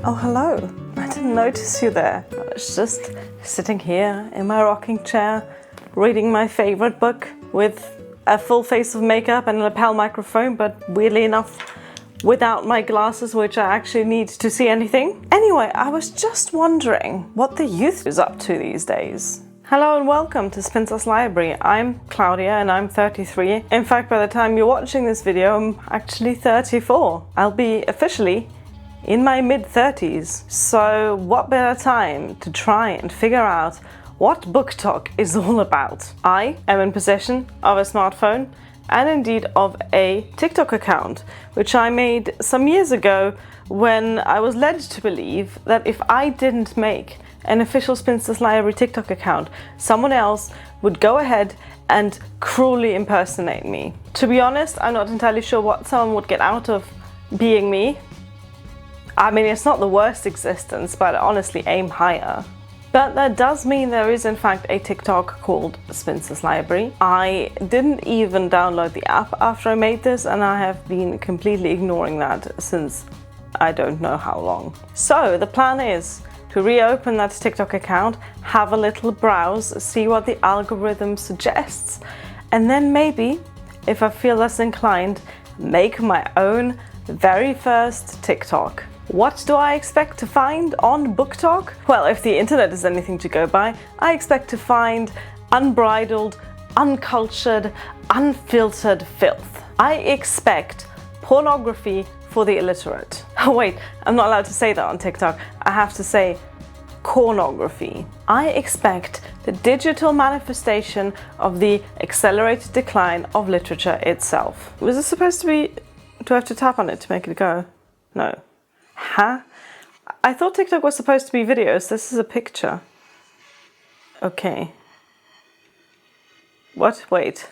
Oh, hello. I didn't notice you there. I was just sitting here in my rocking chair, reading my favorite book with a full face of makeup and a lapel microphone, but weirdly enough, without my glasses, which I actually need to see anything. Anyway, I was just wondering what the youth is up to these days. Hello and welcome to Spinster's Library. I'm Claudia and I'm 33. In fact, by the time you're watching this video, I'm actually 34. I'll be officially in my mid-30s. So what better time to try and figure out what BookTok is all about? I am in possession of a smartphone and indeed of a TikTok account, which I made some years ago when I was led to believe that if I didn't make an official Spinster's Library TikTok account, someone else would go ahead and cruelly impersonate me. To be honest, I'm not entirely sure what someone would get out of being me. I mean, it's not the worst existence, but honestly aim higher. But that does mean there is in fact a TikTok called Spinster's Library. I didn't even download the app after I made this, and I have been completely ignoring that since I don't know how long. So the plan is to reopen that TikTok account, have a little browse, see what the algorithm suggests, and then maybe, if I feel less inclined, make my own very first TikTok. What do I expect to find on BookTok? Well, if the internet is anything to go by, I expect to find unbridled, uncultured, unfiltered filth. I expect pornography for the illiterate. Oh wait, I'm not allowed to say that on TikTok. I have to say cornography. I expect the digital manifestation of the accelerated decline of literature itself. Was this supposed to be... do I have to tap on it to make it go? No. Huh? I thought TikTok was supposed to be videos. This is a picture. Okay. What? Wait.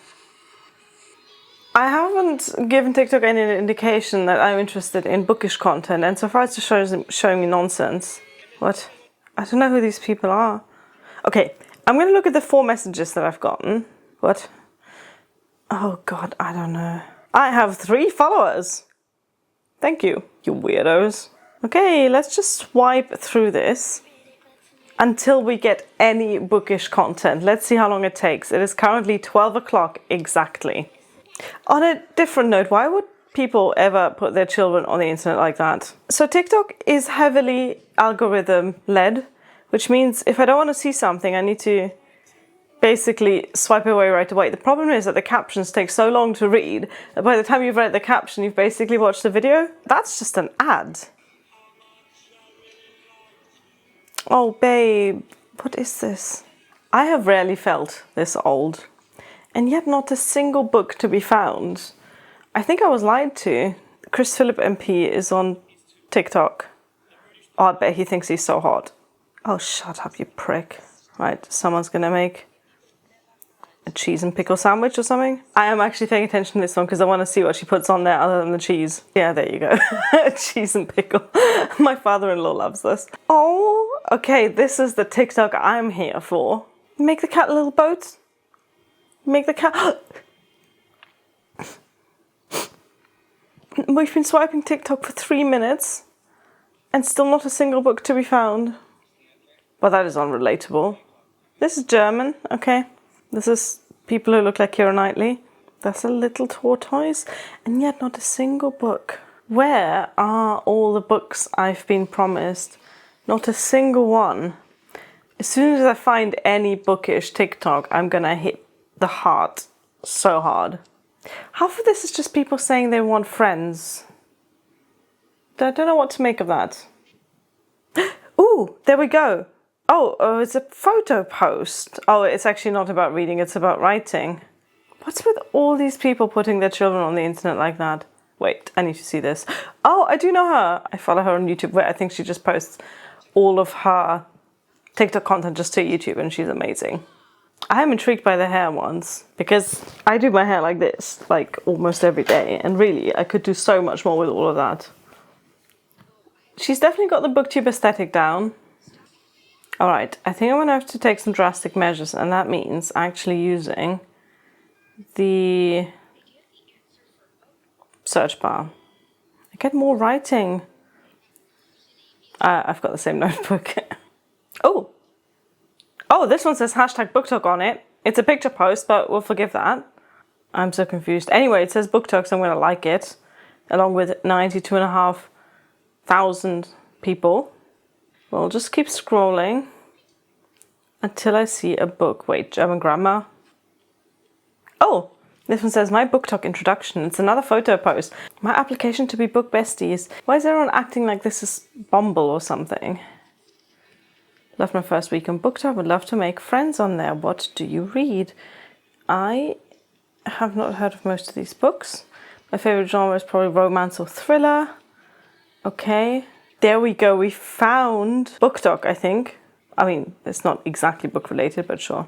I haven't given TikTok any indication that I'm interested in bookish content, and so far it's just showing me nonsense. What? I don't know who these people are. Okay, I'm going to look at the 4 messages that I've gotten. What? Oh god, I don't know. I have 3 followers. Thank you, you weirdos. Okay, let's just swipe through this until we get any bookish content. Let's see how long it takes. It is currently 12 o'clock exactly. On a different note, why would people ever put their children on the internet like that? So TikTok is heavily algorithm led, which means if I don't want to see something, I need to basically swipe away right away. The problem is that the captions take so long to read that by the time you've read the caption, you've basically watched the video. That's just an ad. Oh babe, what is this? I have rarely felt this old, and yet not a single book to be found. I think I was lied to. Chris Philip MP is on TikTok. Oh, I bet he thinks he's so hot. Oh, shut up, you prick. Right, someone's gonna make a cheese and pickle sandwich or something. I am actually paying attention to this one because I want to see what she puts on there other than the cheese. Yeah, there you go. Cheese and pickle. My father-in-law loves this. Oh, okay, this is the TikTok I'm here for. Make the cat a little boat. Make the cat... We've been swiping TikTok for 3 minutes and still not a single book to be found. Well, that is unrelatable. This is German, okay. This is people who look like Keira Knightley. That's a little tortoise, and yet not a single book. Where are all the books I've been promised? Not a single one. As soon as I find any bookish TikTok, I'm gonna hit the heart so hard. Half of this is just people saying they want friends. I don't know what to make of that. Ooh, there we go. Oh, it's a photo post. Oh, it's actually not about reading, it's about writing. What's with all these people putting their children on the internet like that? Wait, I need to see this. Oh, I do know her. I follow her on YouTube, where I think she just posts all of her TikTok content just to YouTube, and she's amazing. I am intrigued by the hair ones, because I do my hair like this, like almost every day, and really, I could do so much more with all of that. She's definitely got the booktube aesthetic down. Alright, I think I'm going to have to take some drastic measures, and that means actually using the search bar. I get more writing. I've got the same notebook. Oh, this one says hashtag BookTok on it. It's a picture post, but we'll forgive that. I'm so confused. Anyway, it says BookTok, so I'm going to like it, along with 92,500 people. We'll just keep scrolling until I see a book. Wait, German grammar. Oh, this one says my BookTok introduction. It's another photo post. My application to be book besties. Why is everyone acting like this is Bumble or something? Love my first week on BookTok. Would love to make friends on there. What do you read? I have not heard of most of these books. My favorite genre is probably romance or thriller. Okay. There we go. We found BookTok, I think. I mean, it's not exactly book related, but sure.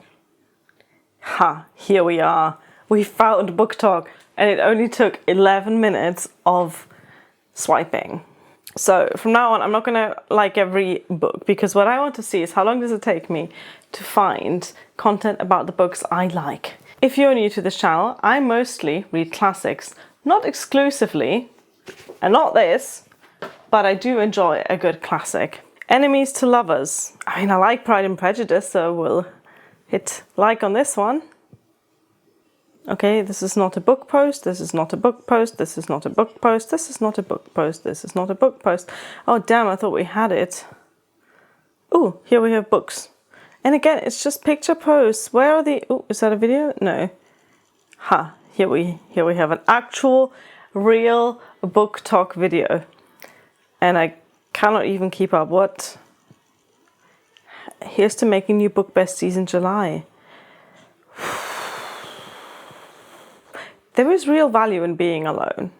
Ha, here we are. We found BookTok, and it only took 11 minutes of swiping. So from now on, I'm not going to like every book, because what I want to see is how long does it take me to find content about the books I like. If you're new to this channel, I mostly read classics, not exclusively, and not this, but I do enjoy a good classic. Enemies to lovers. I mean, I like Pride and Prejudice, so we'll hit like on this one. Okay, this is not a book post, this is not a book post, this is not a book post, this is not a book post, this is not a book post. Oh damn, I thought we had it. Ooh, here we have books. And again, it's just picture posts. Where are the... Oh, is that a video? No. Ha, here we have an actual, real BookTok video. And I cannot even keep up. What? Here's to making new book besties in July. There is real value in being alone.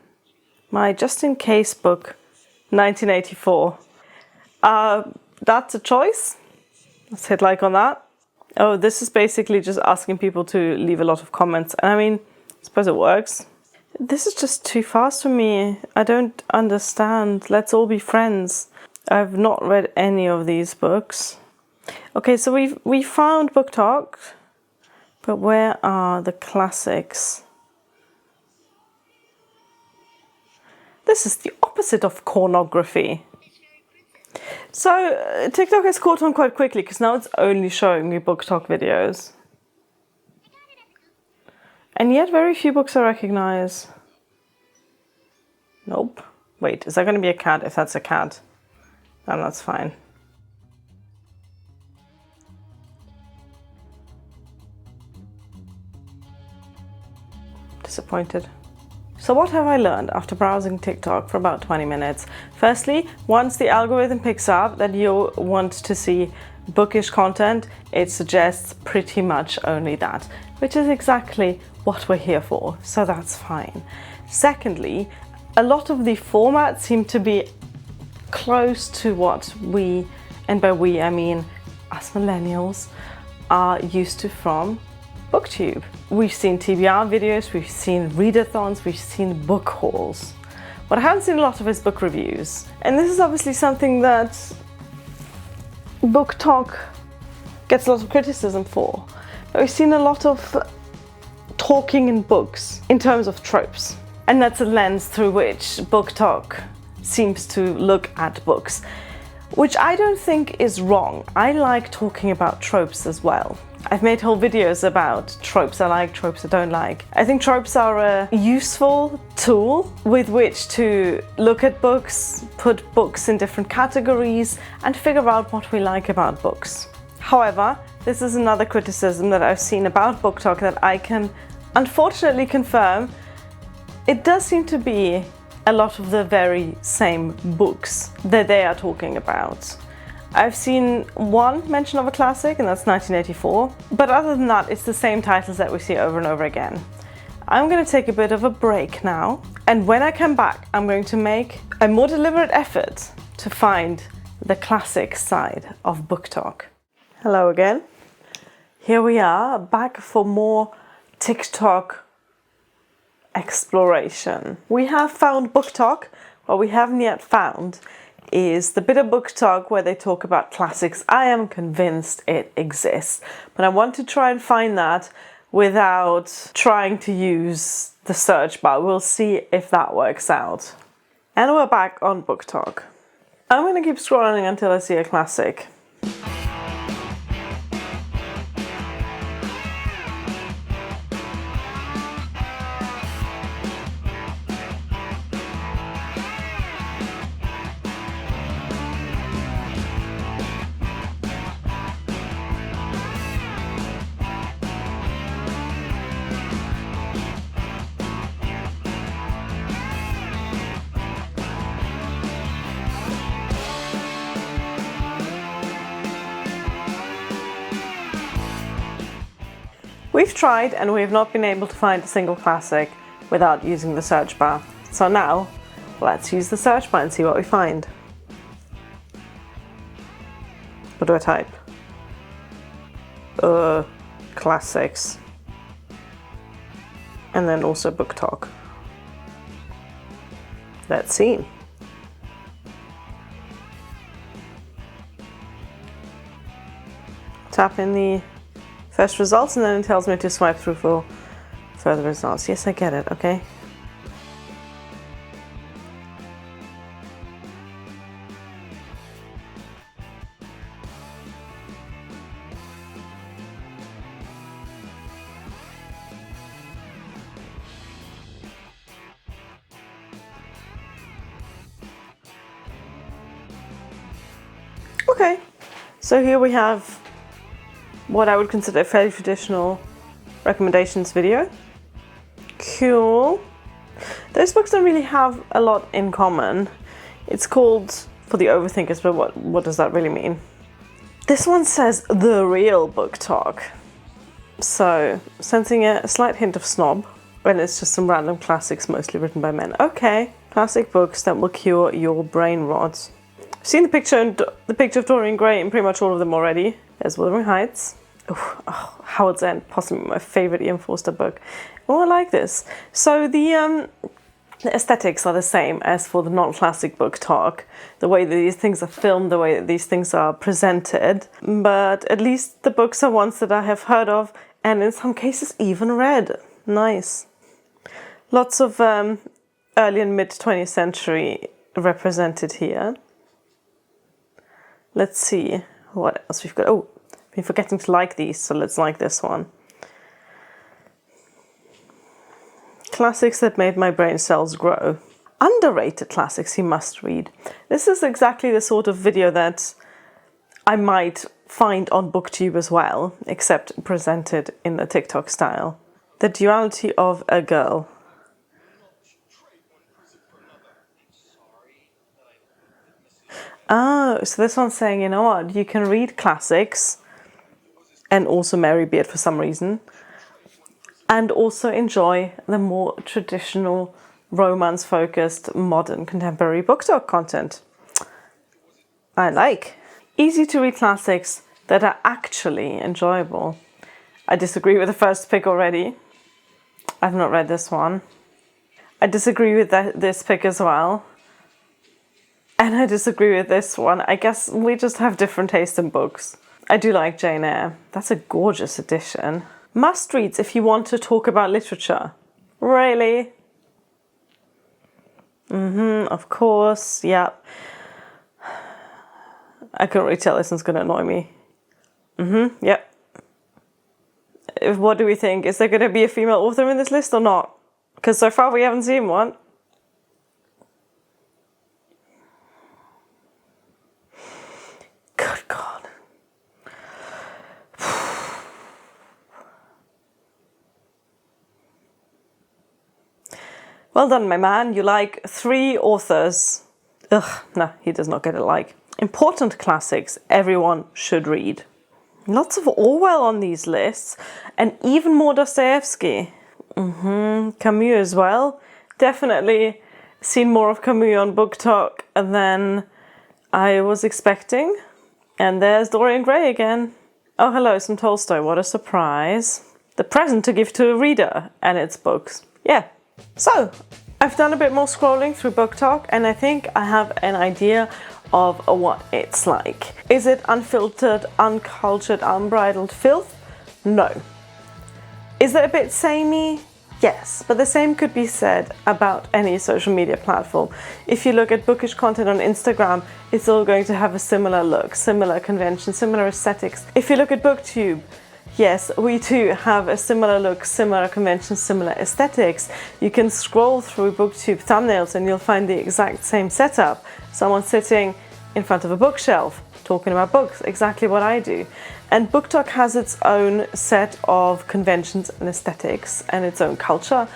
My just-in-case book, 1984. That's a choice. Let's hit like on that. Oh, this is basically just asking people to leave a lot of comments. And I mean, I suppose it works. This is just too fast for me. I don't understand. Let's all be friends. I've not read any of these books. Okay, so we found BookTok, but where are the classics? This is the opposite of pornography. So TikTok has caught on quite quickly because now it's only showing me BookTok videos. And yet very few books I recognize. Nope. Wait, is that going to be a cat? If that's a cat, then that's fine. Disappointed. So what have I learned after browsing TikTok for about 20 minutes? Firstly, once the algorithm picks up that you want to see bookish content, it suggests pretty much only that, which is exactly what we're here for, so that's fine. Secondly, a lot of the formats seem to be close to what we, and by we I mean us millennials, are used to from BookTube. We've seen TBR videos, we've seen readathons, we've seen book hauls. What I haven't seen a lot of is book reviews. And this is obviously something that BookTok gets a lot of criticism for. But we've seen a lot of talking in books in terms of tropes. And that's a lens through which BookTok seems to look at books, which I don't think is wrong. I like talking about tropes as well. I've made whole videos about tropes I like, tropes I don't like. I think tropes are a useful tool with which to look at books, put books in different categories, and figure out what we like about books. However, this is another criticism that I've seen about BookTok that I can unfortunately confirm. It does seem to be a lot of the very same books that they are talking about. I've seen one mention of a classic, and that's 1984. But other than that, it's the same titles that we see over and over again. I'm going to take a bit of a break now. And when I come back, I'm going to make a more deliberate effort to find the classic side of BookTok. Hello again. Here we are, back for more TikTok exploration. We have found BookTok. What we haven't yet found is the bit of BookTok where they talk about classics. I am convinced it exists, but I want to try and find that without trying to use the search bar. We'll see if that works out. And we're back on BookTok. I'm gonna keep scrolling until I see a classic. We've tried and we have not been able to find a single classic without using the search bar. So now, let's use the search bar and see what we find. What do I type? Classics. And then also BookTok. Let's see. Tap in the first results and then it tells me to swipe through for further results. Yes, I get it, okay. Okay, so here we have what I would consider a fairly traditional recommendations video. Cool. Those books don't really have a lot in common. It's called For the Overthinkers, but what does that really mean? This one says The Real BookTok. So, sensing a slight hint of snob, when it's just some random classics mostly written by men. Okay, classic books that will cure your brain rot. I've seen the picture of Dorian Gray in pretty much all of them already. There's Wuthering Heights. Oh, Howard's End, possibly my favourite Ian Forster book. Oh, I like this. So the aesthetics are the same as for the non-classic BookTok. The way that these things are filmed, the way that these things are presented. But at least the books are ones that I have heard of and in some cases even read. Nice. Lots of early and mid 20th century represented here. Let's see what else we've got. Oh, I've been forgetting to like these, so let's like this one. Classics that made my brain cells grow. Underrated classics you must read. This is exactly the sort of video that I might find on BookTube as well, except presented in the TikTok style. The Duality of a Girl. Oh, so this one's saying, you know what, you can read classics and also marry Beard for some reason, and also enjoy the more traditional, romance-focused, modern, contemporary BookTok content. I like. Easy to read classics that are actually enjoyable. I disagree with the first pick already. I've not read this one. I disagree with this pick as well. And I disagree with this one. I guess we just have different taste in books. I do like Jane Eyre. That's a gorgeous edition. Must-reads if you want to talk about literature. Really? Of course, yep. I couldn't really tell this one's going to annoy me. Yep. What do we think? Is there going to be a female author in this list or not? Because so far we haven't seen one. Good God. Well done, my man. You like 3 authors. Ugh, no, he does not get a like. Important classics everyone should read. Lots of Orwell on these lists, and even more Dostoevsky. Camus as well. Definitely seen more of Camus on BookTok than I was expecting. And there's Dorian Gray again. Oh, hello, some Tolstoy. What a surprise. The present to give to a reader and its books. Yeah. So, I've done a bit more scrolling through BookTok, and I think I have an idea of what it's like. Is it unfiltered, uncultured, unbridled filth? No. Is it a bit samey? Yes, but the same could be said about any social media platform. If you look at bookish content on Instagram, it's all going to have a similar look, similar convention, similar aesthetics. If you look at BookTube, yes, we too have a similar look, similar conventions, similar aesthetics. You can scroll through BookTube thumbnails and you'll find the exact same setup. Someone sitting in front of a bookshelf, talking about books, exactly what I do. And BookTok has its own set of conventions and aesthetics and its own culture.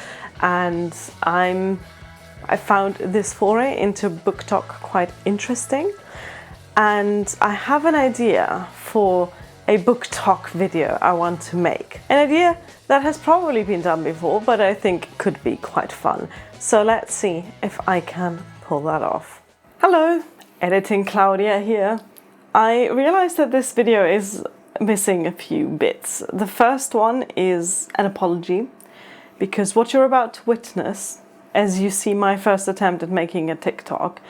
And I found this foray into BookTok quite interesting. And I have an idea for a BookTok video I want to make. An idea that has probably been done before, but I think could be quite fun. So let's see if I can pull that off. Hello, editing Claudia here. I realized that this video is missing a few bits. The first one is an apology, because what you're about to witness as you see my first attempt at making a TikTok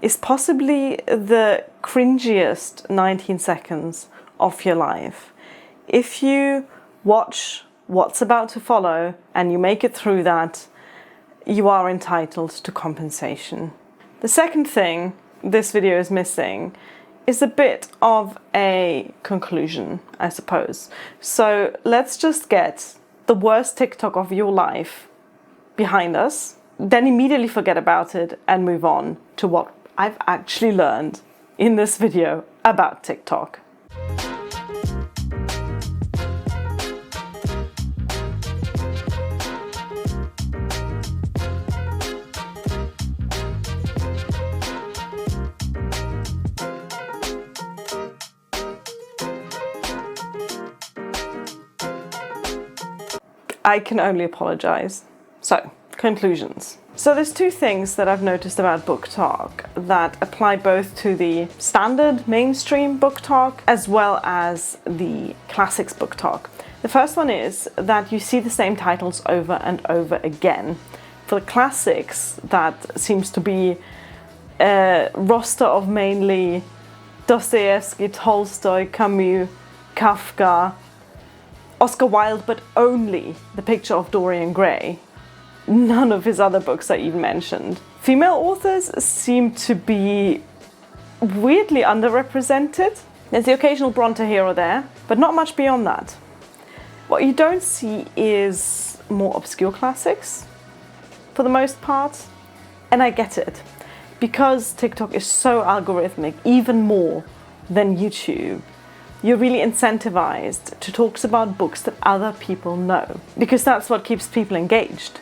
is possibly the cringiest 19 seconds of your life. If you watch what's about to follow and you make it through that, you are entitled to compensation. The second thing this video is missing is a bit of a conclusion, I suppose. So let's just get the worst TikTok of your life behind us, then immediately forget about it and move on to what I've actually learned in this video about TikTok. I can only apologize. So, conclusions. So there's two things that I've noticed about BookTok that apply both to the standard mainstream BookTok as well as the classics BookTok. The first one is that you see the same titles over and over again. For the classics, that seems to be a roster of mainly Dostoevsky, Tolstoy, Camus, Kafka, Oscar Wilde, but only The Picture of Dorian Gray. None of his other books are even mentioned. Female authors seem to be weirdly underrepresented. There's the occasional Bronte here or there, but not much beyond that. What you don't see is more obscure classics, for the most part, and I get it. Because TikTok is so algorithmic, even more than YouTube, you're really incentivized to talk about books that other people know, because that's what keeps people engaged.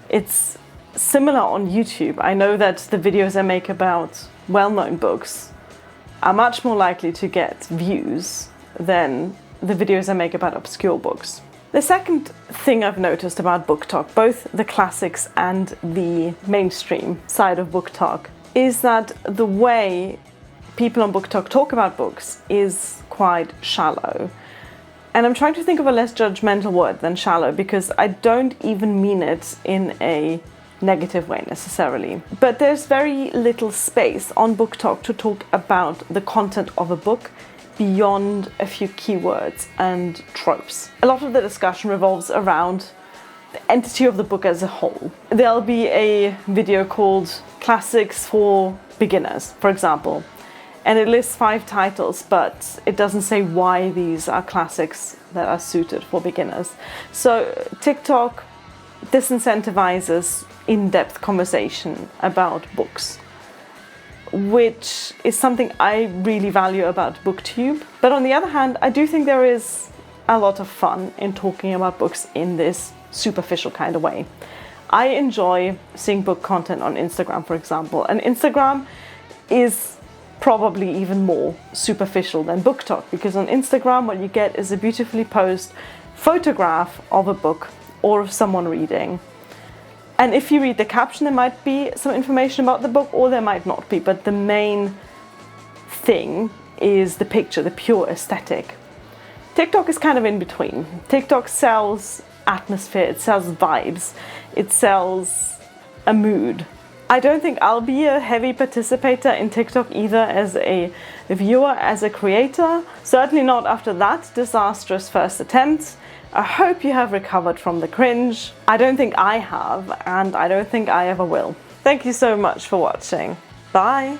It's similar on YouTube. I know that the videos I make about well-known books are much more likely to get views than the videos I make about obscure books. The second thing I've noticed about BookTok, both the classics and the mainstream side of BookTok, is that the way people on BookTok talk about books is quite shallow. And I'm trying to think of a less judgmental word than shallow, because I don't even mean it in a negative way necessarily. But there's very little space on BookTok to talk about the content of a book beyond a few keywords and tropes. A lot of the discussion revolves around the entity of the book as a whole. There'll be a video called Classics for Beginners, for example, and it lists 5 titles, but it doesn't say why these are classics that are suited for beginners. So TikTok disincentivizes in-depth conversation about books, which is something I really value about BookTube. But on the other hand, I do think there is a lot of fun in talking about books in this superficial kind of way. I enjoy seeing book content on Instagram, for example, and Instagram is probably even more superficial than BookTok, because on Instagram what you get is a beautifully posed photograph of a book or of someone reading. And if you read the caption, there might be some information about the book, or there might not be, but the main thing is the picture, the pure aesthetic. TikTok is kind of in between. TikTok sells atmosphere, it sells vibes, it sells a mood. I don't think I'll be a heavy participator in TikTok either, as a viewer, as a creator. Certainly not after that disastrous first attempt. I hope you have recovered from the cringe. I don't think I have, and I don't think I ever will. Thank you so much for watching. Bye!